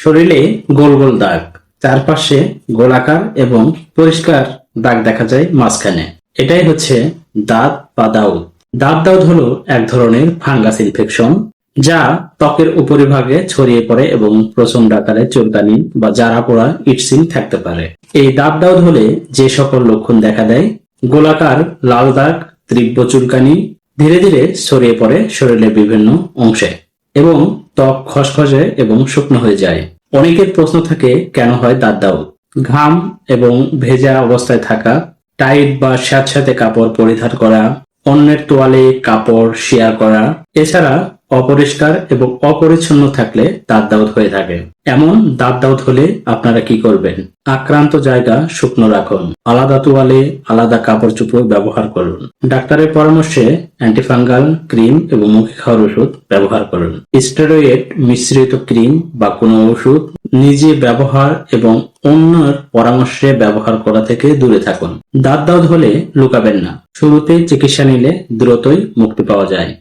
শরীরে গোল গোল দাগ, চারপাশে গোলাকার এবং পরিষ্কার দাগ দেখা যায় মাঝখানে। এটাই হচ্ছে দাঁত বা দাউদ। দাঁত দাউদ হলো এক ধরনের ফাঙ্গাস ইনফেকশন যা ত্বকের উপরিভাগে ছড়িয়ে পড়ে এবং প্রচন্ড আকারে চুলকানি বা জ্বালা পোড়া ইটসিং থাকতে পারে। এই দাঁত দাউদ হলে যে সকল লক্ষণ দেখা দেয়: গোলাকার লাল দাগ, তীব্র চুলকানি, ধীরে ধীরে ছড়িয়ে পড়ে শরীরের বিভিন্ন অংশে এবং ত্বক খসখসে এবং শুকনো হয়ে যায়। অনেকের প্রশ্ন থাকে, কেন হয় দাঁত দাউদ? ঘাম এবং ভেজা অবস্থায় থাকা, টাইট বা স্যাঁতস্যাঁতে কাপড় পরিধান করা, অন্যের তোয়ালে কাপড় শেয়ার করা, এছাড়া অপরিষ্কার এবং অপরিচ্ছন্ন থাকলে দাঁত দাউদ হয়ে থাকে। এমন দাঁত দাউদ হলে আপনারা কি করবেন? আক্রান্ত জায়গা শুকনো রাখুন, আলাদা তোয়ালে আলাদা কাপড় চোপড় ব্যবহার করুন, ডাক্তারের পরামর্শে অ্যান্টিফাঙ্গাল ক্রিম এবং মুখে খাওয়ার ওষুধ ব্যবহার করুন। স্টেরয়েড মিশ্রিত ক্রিম বা কোনো ওষুধ নিজে ব্যবহার এবং অন্যের পরামর্শে ব্যবহার করা থেকে দূরে থাকুন। দাঁত দাউদ হলে লুকাবেন না, শুরুতে চিকিৎসা নিলে দ্রুতই মুক্তি পাওয়া যায়।